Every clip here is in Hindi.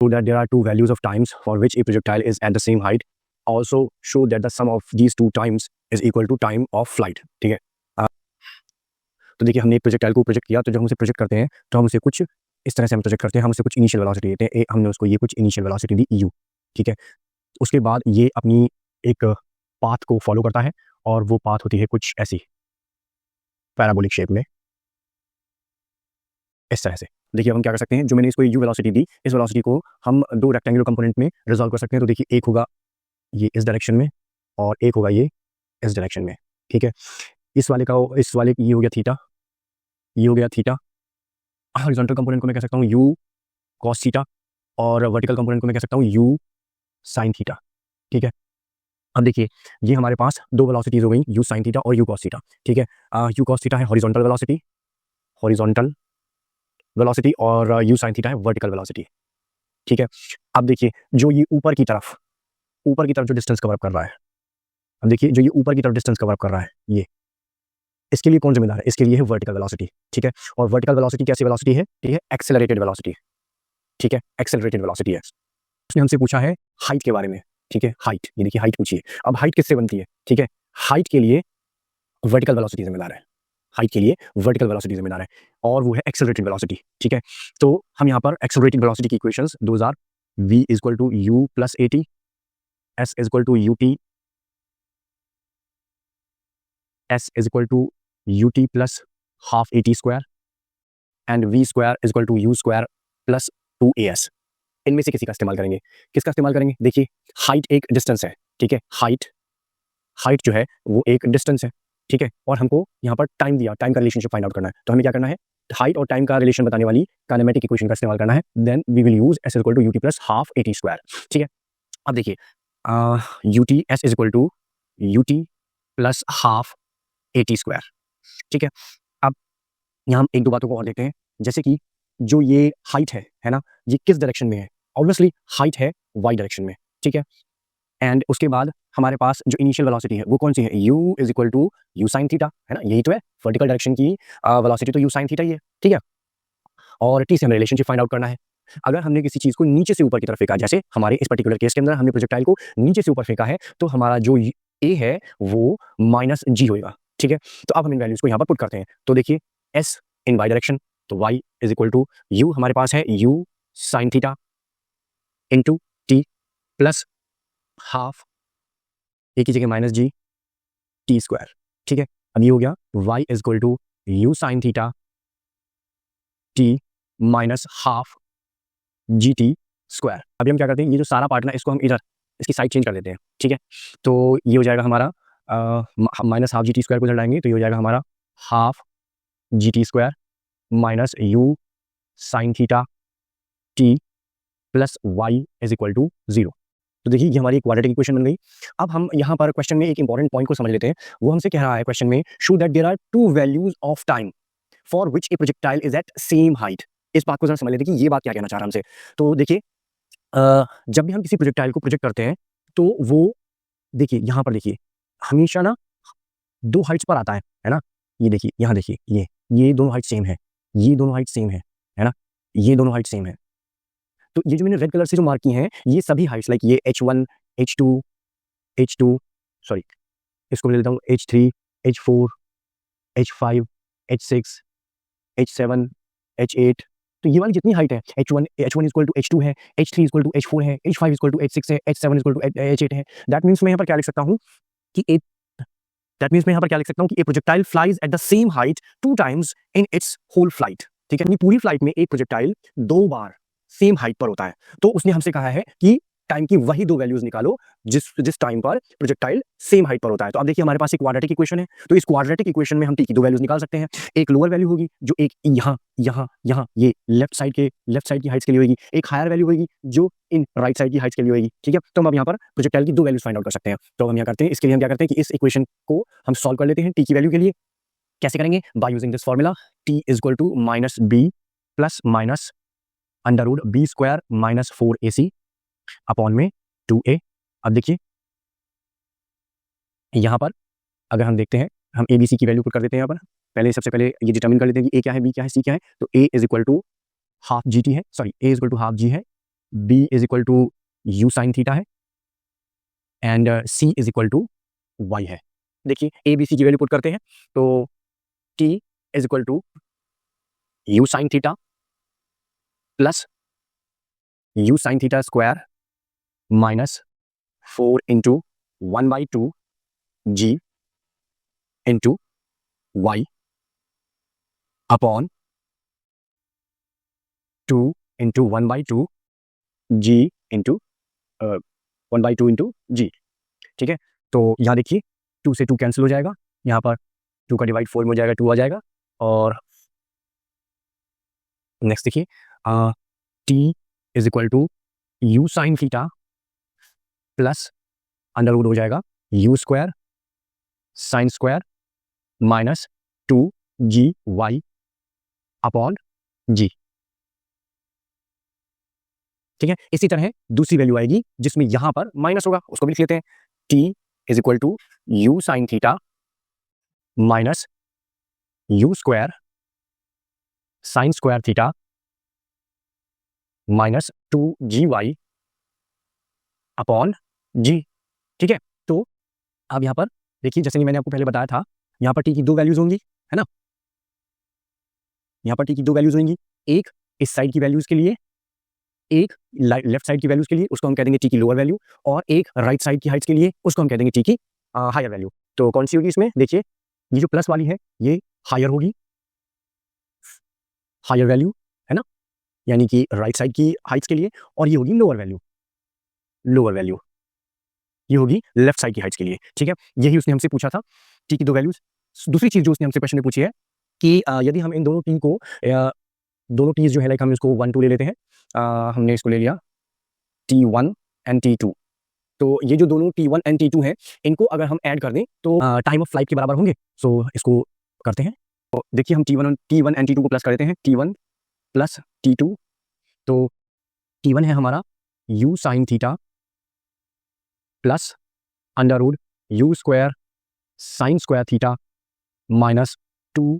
show that there are two values of times for which a projectile is at the same height. Also show that the sum of these two times is equal to time of flight. ठीक है, तो देखिए हमने एक प्रोजेक्टाइल को प्रोजेक्ट किया, तो जब हम उसे प्रोजेक्ट करते हैं तो हम उसे कुछ इस तरह से हम प्रोजेक्ट करते हैं, हम उसे कुछ इनिशियल वेलोसिटी देते हैं, हमने उसको ये कुछ इनिशियल वेलोसिटी दी u, ठीक है। उसके बाद ये अपनी एक पाथ को फॉलो करता है और वो पाथ होती है कुछ ऐसी पैराबोलिक शेप में, इस तरह से। देखिए हम क्या कर सकते हैं, जो मैंने इसको u वेलोसिटी दी, इस वेलोसिटी को हम दो रेक्टेंगुलर कंपोनेंट में रिजॉल्व कर सकते हैं। तो देखिए एक होगा ये इस डायरेक्शन में और एक होगा ये इस डायरेक्शन में, ठीक है। इस वाले ये हो गया थीटा, ये हो गया थीटा। हॉरिजॉन्टल कंपोनेंट को मैं कह सकता हूँ u cos थीटा और वर्टिकल कंपोनेंट को मैं कह सकता हूँ u sin थीटा, ठीक है। अब देखिए ये हमारे पास दो वेलोसिटीज हो गई, u sin थीटा और u cos थीटा, ठीक है। u cos थीटा है हॉरिजॉन्टल वेलोसिटी और u sin थीटा है वर्टिकल वेलोसिटी, ठीक है। अब देखिए जो ये ऊपर की तरफ जो डिस्टेंस कवर कर रहा है, अब देखिए जो ये ऊपर की तरफ डिस्टेंस कवर कर रहा है, ये इसके लिए कौन जिम्मेदार है, इसके लिए है वर्टिकल वेलोसिटी, ठीक है। और वर्टिकल वेलोसिटी कैसी वेलोसिटी है, ठीक है, एक्सेलरेटेड वेलोसिटी, ठीक है, एक्सेलरेटेड वेलोसिटी है। उसने हमसे पूछा है हाइट के बारे में, ठीक है, हाइट, ये देखिए हाइट पूछिए। अब हाइट किससे बनती है, ठीक है, हाइट के लिए वर्टिकल वेलोसिटी जिम्मेदार है, हाइट के लिए वर्टिकल वेलोसिटी जिम्मेदार है और वो है एक्सेलरेटेड वेलोसिटी, ठीक है। तो हम यहाँ पर एक्सेलरेटेड वेलोसिटी की equations those are v equal to u plus at, s equal to ut, s equal to ut plus half at square and v square equal to u square plus 2as। इनमें से किसी का इस्तेमाल करेंगे, किसका इस्तेमाल करेंगे? देखिए हाइट एक डिस्टेंस है, ठीक है, हाइट जो है वो एक डिस्टेंस है, ठीक है। और हमको यहाँ पर टाइम दिया, टाइम का रिलेशनशिप फाइंड आउट करना है, तो हमें क्या करना है, हाइट और टाइम का रिलेशन बताने वाली काइनेमेटिक इक्वेशन का इस्तेमाल करना है। Then we will use s equal to ut plus half at square, ठीक है। अब देखिए ut s equal to ut plus half at square, ठीक है। अब यहाँ हम एक दो बातों को और देखते हैं, जैसे कि जो ये हाइट है ना, ये किस डायरेक्शन में है? ऑब्वियसली हाइट है y डायरेक्शन में, ठीक है। एंड उसके बाद हमारे पास जो इनिशियल वेलोसिटी है वो कौन सी है, u is equal to u sin theta, है ना, यही तो है वर्टिकल डायरेक्शन की वेलोसिटी, तो u sin थीटा ही है, ठीक है। और t से हमें रिलेशनशिप फाइंड आउट करना है। अगर हमने किसी चीज को नीचे से ऊपर की तरफ फेंका, जैसे हमारे इस पर्टिकुलर केस के अंदर हमने प्रोजेक्टाइल को नीचे से ऊपर फेंका है, तो हमारा जो a है वो माइनस g होगा, ठीक है। तो अब हम इन वैल्यूज को यहाँ पर पुट करते हैं, तो देखिए s इन y डायरेक्शन, तो y is equal to u हमारे पास है u sin theta into t plus half एक की जगह माइनस जी टी स्क्वायर, ठीक है। अब ये हो गया y is equal to u sin theta t minus half g t square. अभी हम क्या करते हैं, ये जो सारा पार्ट ना इसको हम इधर इसकी साइड चेंज कर देते हैं, ठीक है। तो ये हो जाएगा हमारा minus half g t square को इधर लाएंगे, तो ये हो जाएगा हमारा half g t square minus u sin theta t plus y is equal to 0। तो देखिए ये हमारी एक क्वाड्रेटिक इक्वेशन बन गई। अब हम यहाँ पर क्वेश्चन में एक इंपॉर्टेंट पॉइंट को समझ लेते हैं। वो हमसे कह रहा है क्वेश्चन में, show that there are two values of time for which a projectile is at same height. इस बात को जरा समझ लेते हैं कि ये बात क्या कहना चाह रहा है हमसे। तो देखिए जब भी हम किसी प्रोजेक्टाइल को प्रोजेक्ट करते हैं तो वो देखिए यहाँ पर देखिए हमेशा ना दो हाइट्स पर आता है ना। ये देखिए यहाँ देखिए ये दोनों हाइट सेम है, ये दोनों हाइट सेम है ना, ये दोनों हाइट सेम है। तो ये जो मैंने रेड कलर से जो मार्क की हैं ये सभी हाइट्स, लाइक ये h1 h2 सॉरी इसको ले लेता हूँ h3 h4 h5 h6 h7 h8, तो ये वाली जितनी हाइट है h1 इक्वल टू h2 है, h3 इक्वल टू h4 है, h5 इक्वल टू h6 है, h7 इक्वल टू h8 है। दैट मीन्स मैं यहाँ पर क्या लिख सकता हूँ कि a projectile flies at the same height 2 times in its whole flight, ठीक है। अपनी पूरी फ्लाइट में एक प्रोजेक्टाइल 2 बार सेम हाइट पर होता है। तो उसने हमसे कहा है कि टाइम की वही दो वैल्यूज निकालो जिस टाइम पर प्रोजेक्टाइल सेम हाइट पर होता है। तो अब देखिए हमारे पास एक क्वाड्रेटिक इक्वेशन है, तो इस क्वाड्रेटिक इक्वेशन में हम टी की दो वैल्यूज निकाल सकते हैं। एक लोअर वैल्यू होगी जो एक यहाँ ये लेफ्ट साइड की हाइट्स के लिए होगी, एक हायर वैल्यू होगी जो इन राइट साइड की हाइट्स के लिए होगी, ठीक है। तो हम अब यहाँ पर प्रोजेक्टाइल की दो वैल्यूज फाइंड आउट कर सकते हैं। तो हम यहाँ करते हैं, इसके लिए हम क्या करते हैं कि इस इक्वेशन को हम सॉल्व कर लेते हैं टी की वैल्यू के लिए। कैसे करेंगे? By using this formula t is equal to minus b plus minus under root b square minus 4ac upon में 2a। अब देखिए यहां पर अगर हम देखते हैं, हम ए बी सी की वैल्यू पुट कर देते हैं। यहाँ पर सबसे पहले ये डिटरमिन कर लेते हैं कि a क्या है, b क्या है, c क्या है। तो a is equal to half g t है, sorry a is equal to half g है b is equal to u sine theta है and c is equal to y है। देखिए ए बी सी की वैल्यू पुट करते हैं तो t is equal to u sine theta plus u sine theta square minus 4 into 1/2 g into y upon 2 into 1/2 g into 1/2 into g. ठीक है, तो यहाँ देखिए 2 से 2 कैंसिल हो जाएगा, यहाँ पर 2 का डिवाइड 4 में हो जाएगा, 2 आ जाएगा। और नेक्स्ट देखिए t is equal to u sine theta plus under root हो जाएगा u square sine square minus 2 g y upon g. ठीक है, इसी तरह दूसरी वैल्यू आएगी जिसमें यहां पर माइनस होगा, उसको भी लिख लेते हैं। T is equal to u sine theta minus u square sine square theta minus 2 g y upon g. ठीक है, तो अब यहां पर देखिए जैसे कि मैंने आपको पहले बताया था, यहां पर टी की दो वैल्यूज होंगी, है ना। यहां पर टी की दो वैल्यूज होंगी, एक इस साइड की वैल्यूज के लिए, एक लेफ्ट साइड की वैल्यूज के लिए, उसको हम कह देंगे टी की लोअर वैल्यू, और एक राइट साइड की हाइट्स के लिए, उसको हम कह देंगे टी की हायर वैल्यू। तो कौन सी होगी इसमें, देखिए ये जो प्लस वाली है ये हायर होगी, हायर वैल्यू, है ना, यानी कि राइट साइड की हाइट्स के लिए, और ये होगी लोअर वैल्यू, लोअर वैल्यू ये होगी लेफ्ट साइड की हाइट्स के लिए। ठीक है, यही उसने हमसे पूछा था, टी की दो वैल्यूज। दूसरी चीज जो उसने हमसे क्वेश्चन में पूछी है कि यदि हम इन दोनों टी को दोनों टीज जो है लाइक हम इसको 1 2 ले लेते हैं, हमने इसको ले लिया T1 एंड T2, तो ये जो दोनों T1 एंड T2 है इनको अगर हम ऐड कर दें तो टाइम ऑफ फ्लाइट के बराबर होंगे। सो इसको करते हैं, तो देखिए हम T1 एंड T2 को प्लस कर देते हैं, T1 प्लस T2, तो T1 है हमारा u sine theta plus under root u square sine square theta minus 2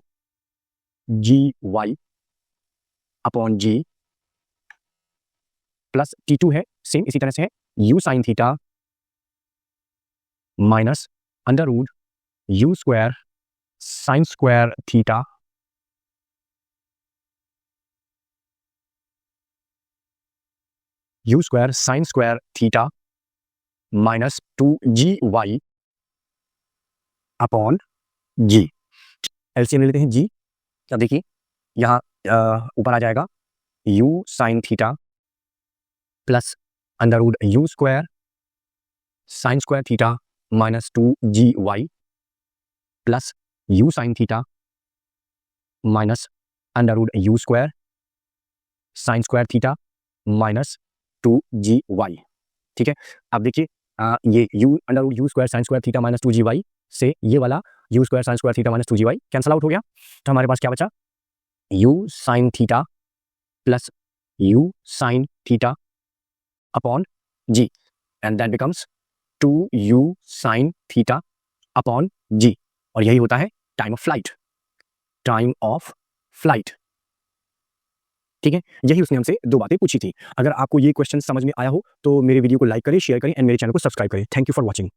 g y upon g, प्लस T2 है सेम इसी तरह से है u sine theta minus under root u square sine square theta u square sine square theta minus 2 g y upon g. LCM ले लेते हैं जी, अब देखिए यहाँ ऊपर आ जाएगा u sine theta plus under root u square sine square theta minus 2 g y plus u sine theta minus under root u square sine square theta minus 2 g y. ठीक है, अब देखिए ये u under root u square sine square theta minus 2 g y से ये वाला u square sine square theta minus 2 g y cancel out हो गया, तो हमारे पास क्या बचा, u sine theta plus u sine theta upon g, and that becomes 2u sine theta upon g, और यही होता है time of flight, time of flight. ठीक है, यही उसने हमसे दो बातें पूछी थी। अगर आपको ये क्वेश्चन समझ में आया हो तो मेरे वीडियो को लाइक करें, शेयर करें एंड मेरे चैनल को सब्सक्राइब करें। Thank you for watching.